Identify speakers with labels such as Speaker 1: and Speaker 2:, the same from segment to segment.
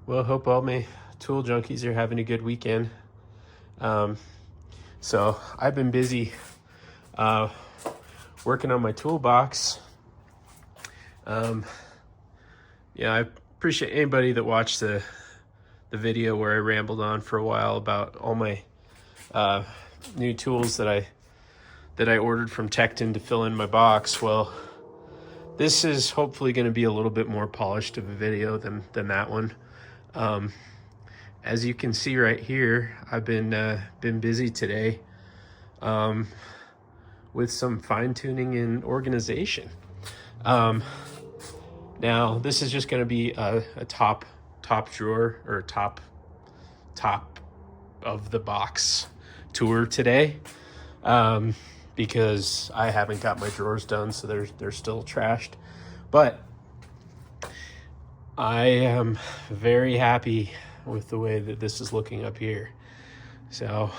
Speaker 1: Well, hope all my tool junkies are having a good weekend. So I've been busy working on my toolbox. I appreciate anybody that watched the video where I rambled on for a while about all my new tools that I ordered from Tecton to fill in my box. Well, this is hopefully going to be a little bit more polished of a video than that one. As you can see right here, I've been busy today with some fine-tuning and organization. Now this is just going to be a top drawer or top of the box tour today, because I haven't got my drawers done, so they're still trashed. But I am very happy with the way that this is looking up here. So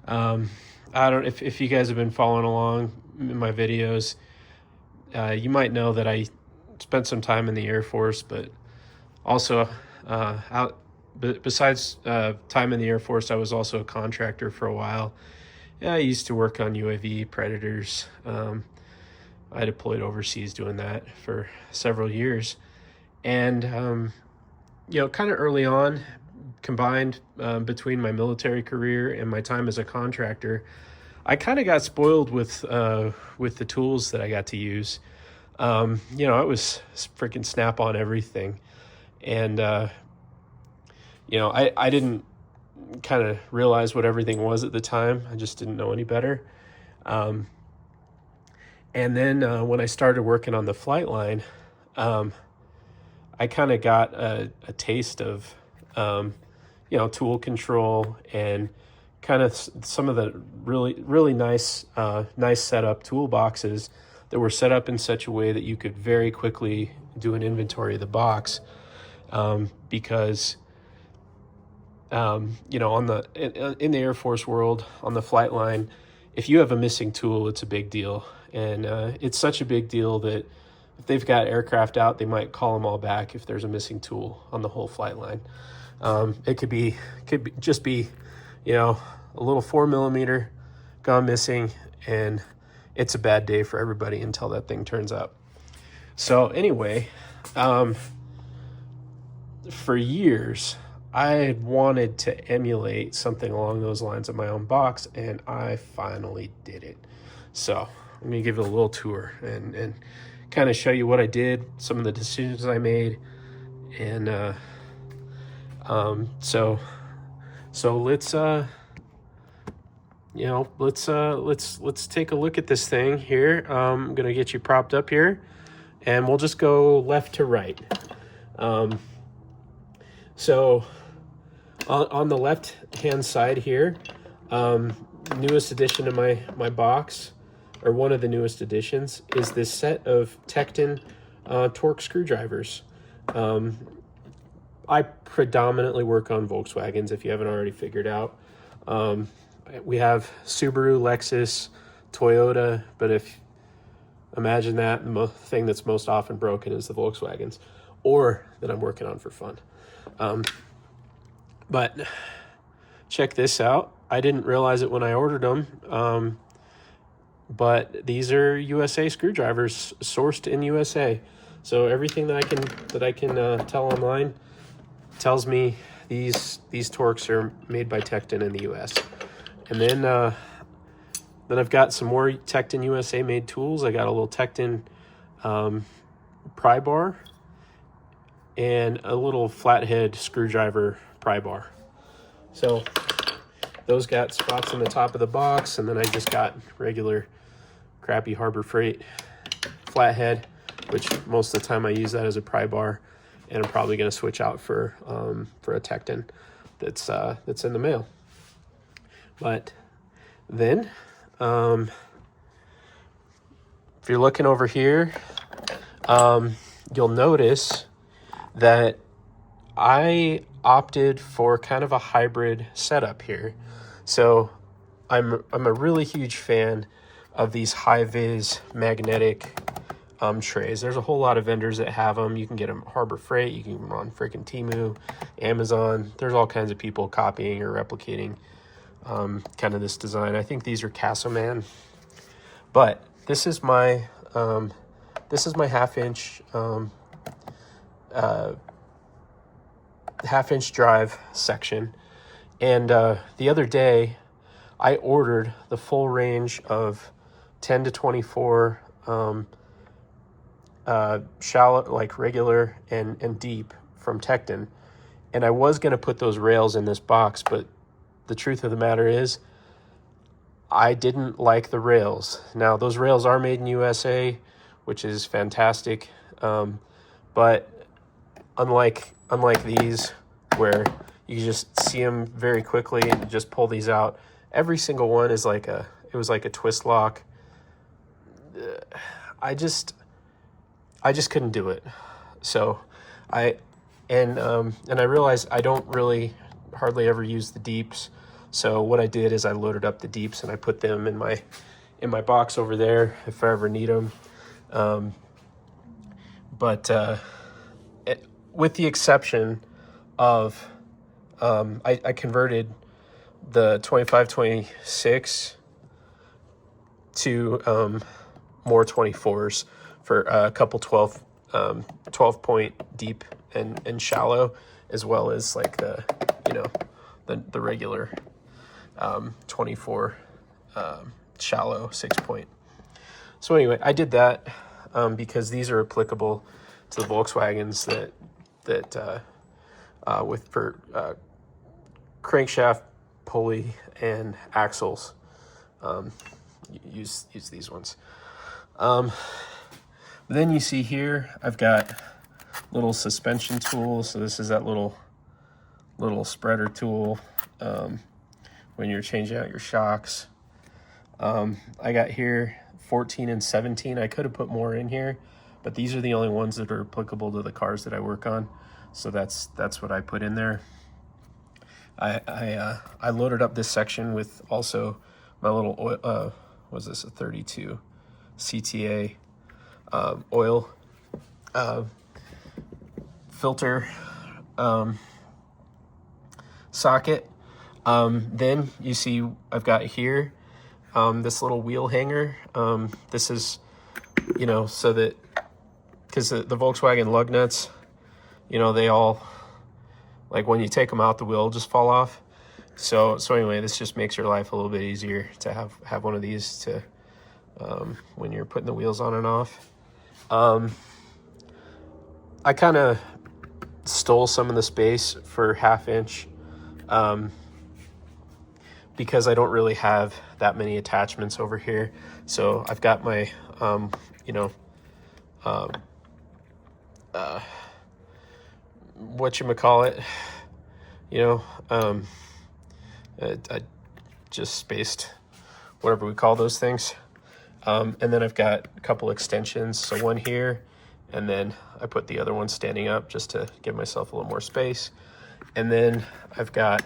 Speaker 1: I don't, if you guys have been following along in my videos, you might know that I spent some time in the Air Force, but also besides time in the Air Force, I was also a contractor for a while. I used to work on UAV Predators. I deployed overseas doing that for several years. And, kind of early on, combined between my military career and my time as a contractor, I kind of got spoiled with the tools that I got to use. It was freaking snap on everything. And, I didn't kind of realize what everything was at the time. I just didn't know any better. And then when I started working on the flight line, I kind of got a taste of, tool control and kind of some of the really nice setup toolboxes that were set up in such a way that you could very quickly do an inventory of the box. Because, in the Air Force world, on the flight line, if you have a missing tool, it's a big deal. And it's such a big deal that if they've got aircraft out, they might call them all back if there's a missing tool on the whole flight line. It could just be, a little 4mm gone missing, and it's a bad day for everybody until that thing turns up. So anyway, for years, I had wanted to emulate something along those lines of my own box, and I finally did it. So let me give it a little tour and kind of show you what I did, some of the decisions I made, and so let's let's take a look at this thing here. I'm gonna get you propped up here, and we'll just go left to right. So on the left hand side here, newest addition to my box, or one of the newest additions, is this set of Tecton torque screwdrivers. I predominantly work on Volkswagens, if you haven't already figured out. We have Subaru, Lexus, Toyota, but imagine that, the thing that's most often broken is the Volkswagens, or that I'm working on for fun. But check this out. I didn't realize it when I ordered them, but these are USA screwdrivers, sourced in USA. So everything that I can tell online tells me these torques are made by Tecton in the US. And then I've got some more Tecton USA made tools. I got a little Tecton pry bar and a little flathead screwdriver pry bar. So those got spots on the top of the box, and then I just got regular crappy Harbor Freight flathead, which most of the time I use that as a pry bar, and I'm probably going to switch out for a Tecton that's in the mail. But then, if you're looking over here, you'll notice that I opted for kind of a hybrid setup here. So I'm a really huge fan of these high-vis magnetic trays. There's a whole lot of vendors that have them. You can get them Harbor Freight. You can get them on freaking Temu, Amazon. There's all kinds of people copying or replicating kind of this design. I think these are Castleman, but this is my half-inch drive section. And the other day, I ordered the full range of 10 to 24 shallow, like regular and deep from Tecton. And I was going to put those rails in this box, but the truth of the matter is I didn't like the rails. Now, those rails are made in USA, which is fantastic. But unlike these, where you just see them very quickly and just pull these out, every single one is like it was like a twist lock. I just couldn't do it. So I realized I don't really hardly ever use the deeps. So what I did is I loaded up the deeps and I put them in my box over there if I ever need them. With the exception of I converted the 25-26 to more 24s for a couple 12 point deep and shallow, as well as like the regular 24 shallow 6 point. So anyway, I did that because these are applicable to the Volkswagens that for crankshaft, pulley, and axles. Use these ones. Then you see here, I've got little suspension tools. So this is that little spreader tool when you're changing out your shocks. I got here 14 and 17. I could have put more in here, but these are the only ones that are applicable to the cars that I work on. So that's what I put in there. I loaded up this section with also my little oil, was this a 32 CTA oil filter socket. Then you see I've got here this little wheel hanger. This is, so that, because the Volkswagen lug nuts, they all, like when you take them out, the wheel will just fall off. So anyway, this just makes your life a little bit easier to have one of these to when you're putting the wheels on and off. I kind of stole some of the space for half-inch because I don't really have that many attachments over here. So I've got my whatchamacallit, I just spaced whatever we call those things. And then I've got a couple extensions. So one here, and then I put the other one standing up just to give myself a little more space. And then I've got,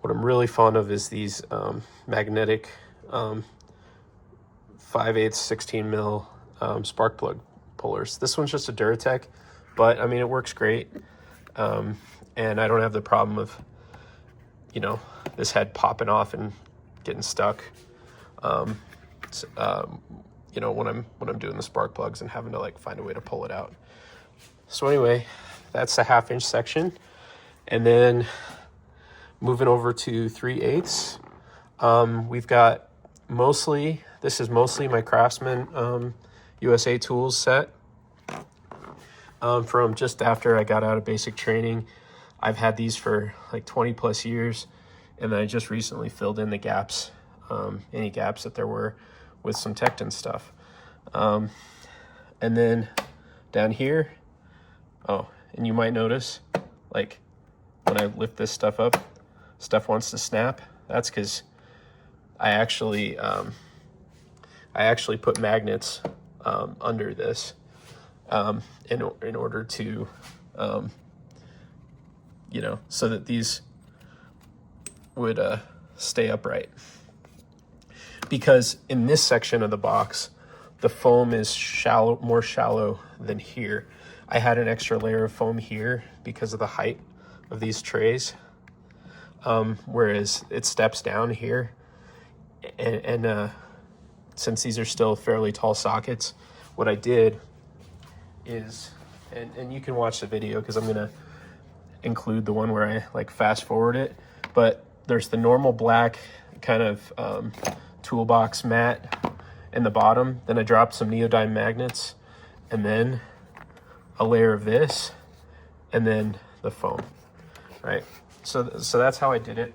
Speaker 1: what I'm really fond of is these magnetic 5/8 16 mil spark plug pullers. This one's just a Duratec, but I mean, it works great. And I don't have the problem of, this head popping off and getting stuck. When I'm doing the spark plugs and having to like find a way to pull it out. So anyway, that's the half-inch section. And then moving over to 3/8, we've got this is mostly my Craftsman USA tools set from just after I got out of basic training. I've had these for like 20 plus years, and then I just recently filled in the gaps, any gaps that there were with some Tecton stuff. And then down here, and you might notice, like when I lift this stuff up, stuff wants to snap. That's because I actually put magnets under this in order to so that these would stay upright. Because in this section of the box, the foam is shallow, more shallow than here. I had an extra layer of foam here because of the height of these trays, whereas it steps down here. And since these are still fairly tall sockets, what I did is, and you can watch the video because I'm gonna include the one where I like fast forward it, but there's the normal black kind of toolbox mat in the bottom. Then I dropped some neodyme magnets, and then a layer of this, and then the foam, right? So that's how I did it.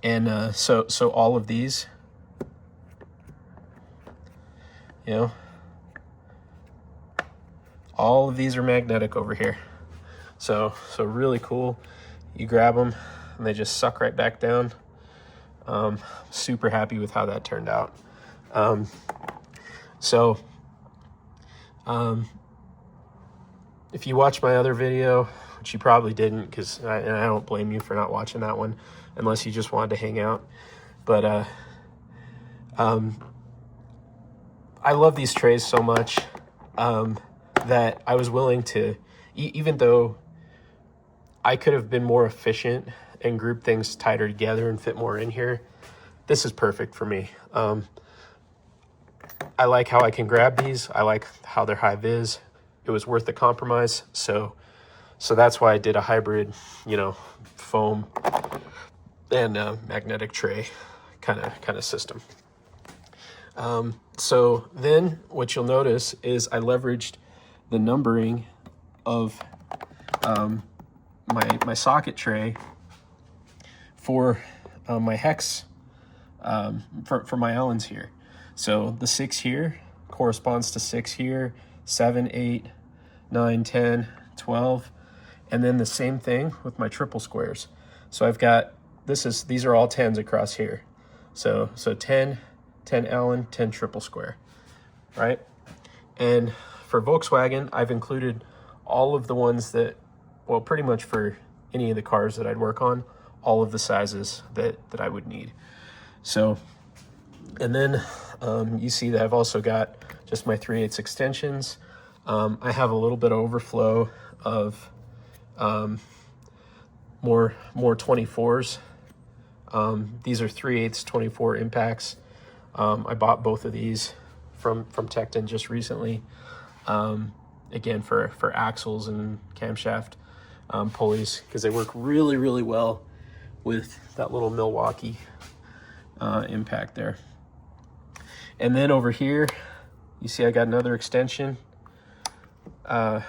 Speaker 1: And so all of these, you know, all of these are magnetic over here. So really cool. You grab them and they just suck right back down. Super happy with how that turned out. If you watch my other video, which you probably didn't, because I don't blame you for not watching that one unless you just wanted to hang out. But I love these trays so much that I was willing to, even though I could have been more efficient and group things tighter together and fit more in here, this is perfect for me. I like how I can grab these. I like how they're high vis. It was worth the compromise. So that's why I did a hybrid, you know, foam and magnetic tray kind of system. So then what you'll notice is I leveraged the numbering of my socket tray for my hex for my Allens here. So the 6 here corresponds to 6 here, 7, 8, 9, 10, 12, and then the same thing with my triple squares. So I've got, these are all 10s across here. So 10 Allen, 10 triple square, right? And for Volkswagen, I've included all of the ones that, well, pretty much for any of the cars that I'd work on, all of the sizes that I would need. So, and then you see that I've also got just my 3/8 extensions. I have a little bit of overflow of more 24s. These are 3/8 24 impacts. I bought both of these from Tecton just recently. Again, for axles and camshaft pulleys, because they work really, really well with that little Milwaukee impact there. And then over here, you see I got another extension. I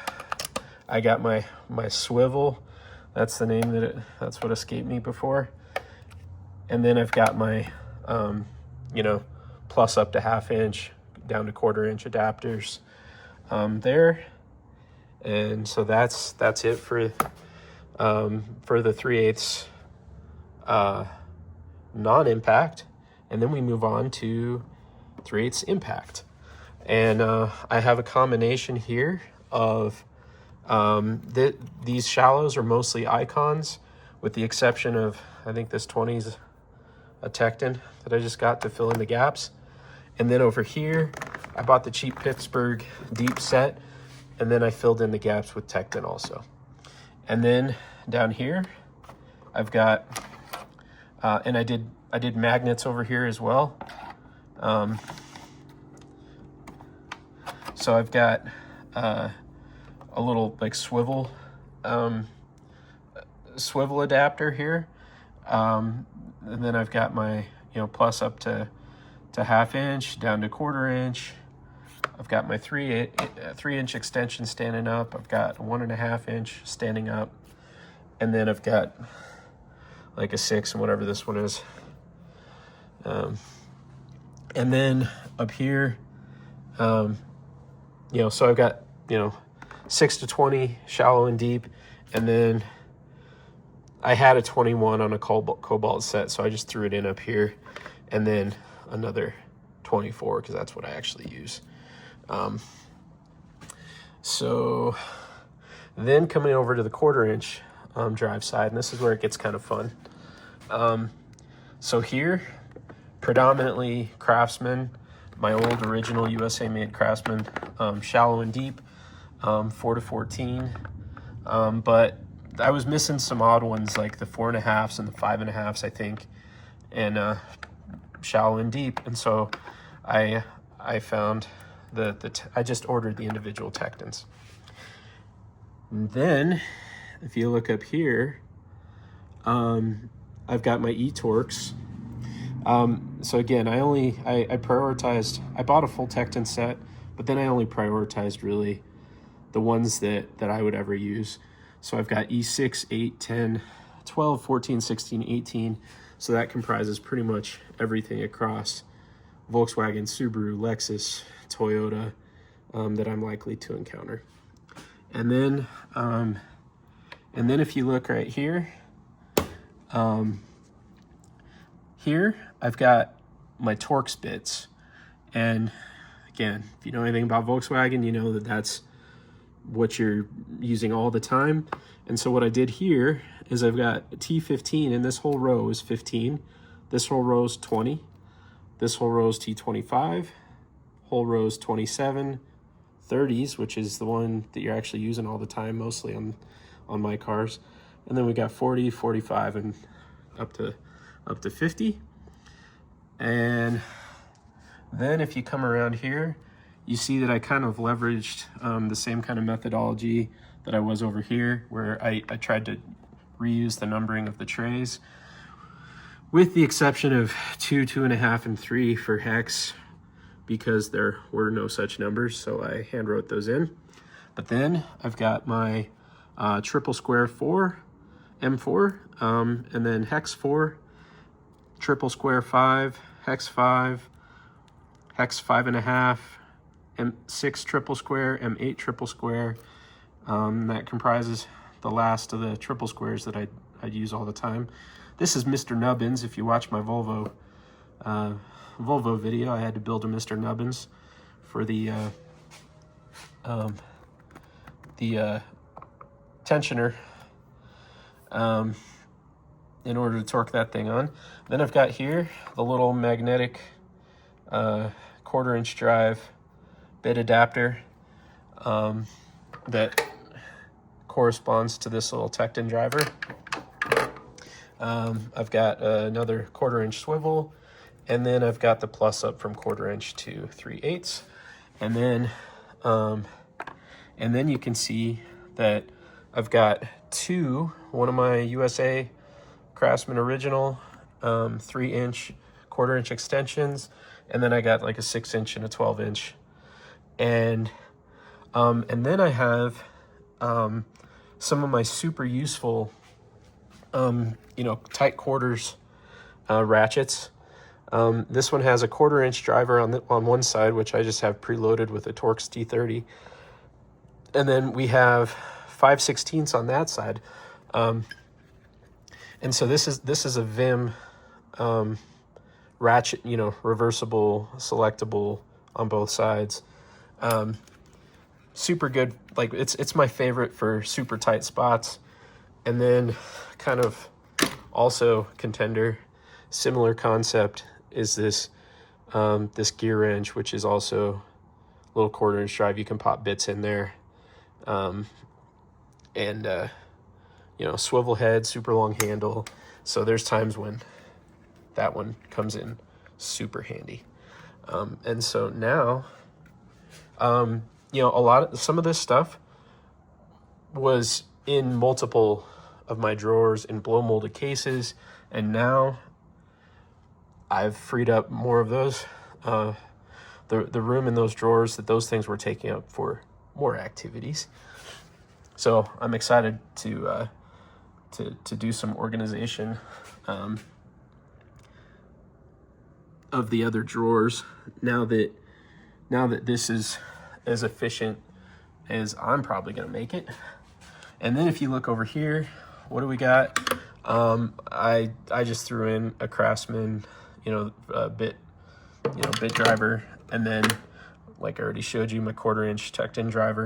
Speaker 1: got my swivel. That's the name that's what escaped me before. And then I've got my, you know, plus up to 1/2 inch, down to 1/4 inch adapters there. And so that's it for the 3/8 non-impact. And then we move on to 3/8 impact. And I have a combination here of these shallows are mostly icons, with the exception of, I think this 20's a Tecton that I just got to fill in the gaps. And then over here, I bought the cheap Pittsburgh deep set, and then I filled in the gaps with Tecton also. And then down here, I've got, and I did magnets over here as well. So I've got a little like swivel adapter here, and then I've got my, you know, plus up to 1/2 inch, down to 1/4 inch. I've got my 3-inch extension standing up. I've got a 1.5 inch standing up, and then I've got like a 6 and whatever this one is. And then up here, you know, so I've got, you know, 6 to 20 shallow and deep, and then I had a 21 on a cobalt set, so I just threw it in up here, and then another 24 because that's what I actually use. So then coming over to the 1/4 inch drive side, and this is where it gets kind of fun. So here, predominantly Craftsman, my old original USA made Craftsman, shallow and deep, 4 to 14. But I was missing some odd ones like the 4.5s and the 5.5s, I think, and shallow and deep. And so I found I just ordered the individual Tectons. And then if you look up here, I've got my E-Torques. So again, I prioritized, I bought a full Tecton set, but then I only prioritized really the ones that I would ever use. So I've got E6, 8, 10, 12, 14, 16, 18. So that comprises pretty much everything across Volkswagen, Subaru, Lexus, Toyota, that I'm likely to encounter. And then if you look right here, here I've got my Torx bits. And again, if you know anything about Volkswagen, you know that that's what you're using all the time. And so what I did here is I've got a T15, and this whole row is 15. This whole row is 20. This whole row is T25. Whole row is 27. 30s, which is the one that you're actually using all the time, mostly on my cars. And then we got 40, 45, and up to 50. And then if you come around here, you see that I kind of leveraged the same kind of methodology that I was over here, where I tried to reuse the numbering of the trays, with the exception of 2, 2.5, and 3 for hex, because there were no such numbers, so I hand wrote those in. But then I've got my triple square 4, M4, and then hex 4, triple square 5, hex 5, hex 5.5, M6 triple square, M8 triple square. That comprises the last of the triple squares that I'd use all the time. This is Mr. Nubbins. If you watch my Volvo video, I had to build a Mr. Nubbins for the tensioner in order to torque that thing on. Then I've got here the little magnetic 1/4-inch drive bit adapter that corresponds to this little Tecton driver. I've got another 1/4-inch swivel, and then I've got the plus up from 1/4-inch to 3/8. And then you can see that I've got one of my USA Craftsman original 3-inch 1/4-inch extensions, and then I got like a 6-inch and a 12-inch. And then I have some of my super useful tight quarters ratchets. This one has a 1/4-inch driver on one side, which I just have preloaded with a Torx T30, and then we have 5/16 on that side. And so this is a Vim ratchet, reversible, selectable on both sides. Super good. Like it's my favorite for super tight spots. And then kind of also contender, similar concept, is this this gear wrench, which is also a little 1/4-inch drive. You can pop bits in there. Swivel head, super long handle. So there's times when that one comes in super handy. And so now, some of this stuff was in multiple of my drawers in blow molded cases, and now I've freed up more of those, the room in those drawers that those things were taking up for more activities. So I'm excited to do some organization of the other drawers now that this is as efficient as I'm probably going to make it. And then if you look over here, what do we got? I just threw in a Craftsman, bit driver, and then, like I already showed you, my 1/4-inch Tecton driver.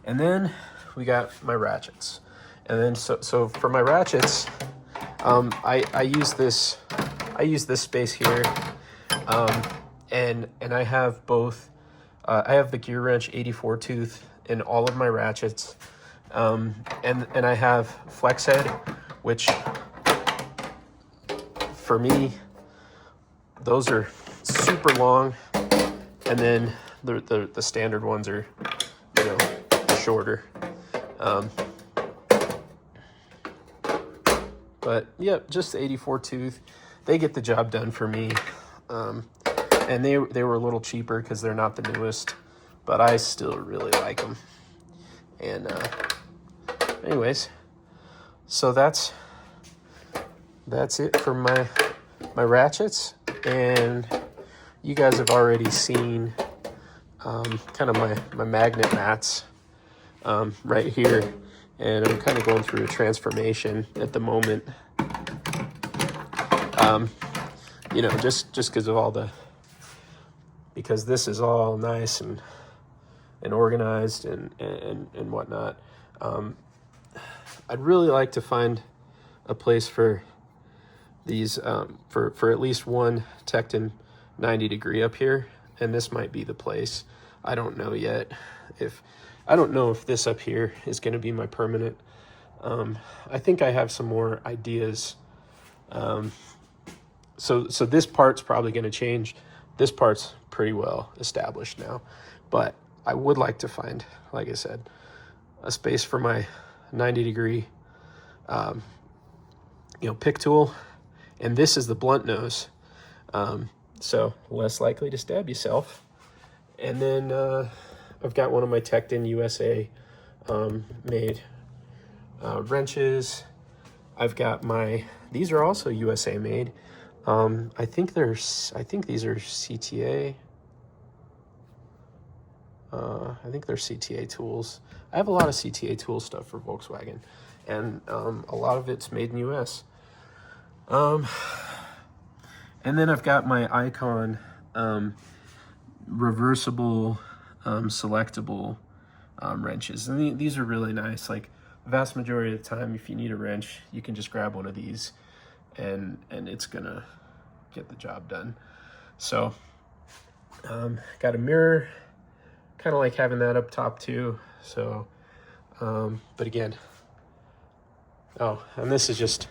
Speaker 1: And then we got my ratchets. And then so for my ratchets, I use this space here And I have both. I have the gear wrench 84 tooth in all of my ratchets, and I have flex head, which for me, those are super long, and then the standard ones are, you know, shorter. But yeah, just the 84 tooth, they get the job done for me. And they were a little cheaper because they're not the newest, but I still really like them. And anyways, so that's it for my ratchets. And you guys have already seen kind of my magnet mats right here. And I'm kind of going through a transformation at the moment. You know, just because of all because this is all nice and organized and whatnot. I'd really like to find a place for these, for at least one Tecton 90 degree up here, and this might be the place. I don't know yet. I don't know if this up here is going to be my permanent. I think I have some more ideas. So this part's probably going to change. This part's pretty well established now, but I would like to find, like I said, a space for my 90 degree, you know, pick tool. And this is the blunt nose. So less likely to stab yourself. And then, I've got one of my Tecton USA, made, wrenches. I've got these are also USA made. I think these are CTA. I think they're CTA tools. I have a lot of CTA tool stuff for Volkswagen, and a lot of it's made in US. And then I've got my Icon reversible, selectable wrenches, and these are really nice. Like, the vast majority of the time, if you need a wrench, you can just grab one of these, and it's gonna get the job done. So got a mirror, kind of like having that up top too. So but again, and this is just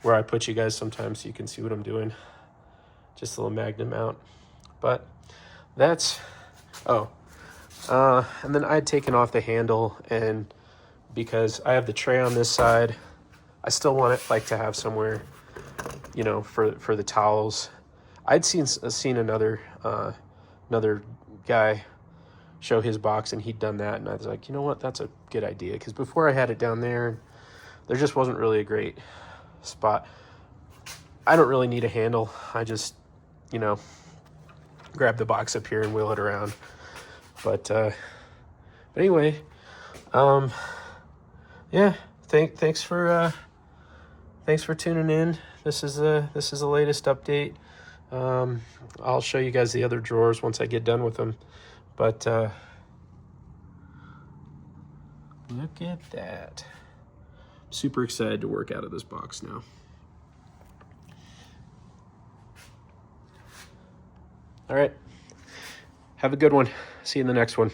Speaker 1: where I put you guys sometimes so you can see what I'm doing. Just a little magnet mount. But that's and then I'd taken off the handle, and because I have the tray on this side, I still want it like to have somewhere, you know, for the towels. I'd seen another guy show his box, and he'd done that, and I was like, you know what, that's a good idea, because before I had it down there, there just wasn't really a great spot. I don't really need a handle. I just, you know, grab the box up here and wheel it around. But anyway, yeah, thanks for tuning in. This is the latest update. I'll show you guys the other drawers once I get done with them. But look at that. Super excited to work out of this box now. All right. Have a good one. See you in the next one.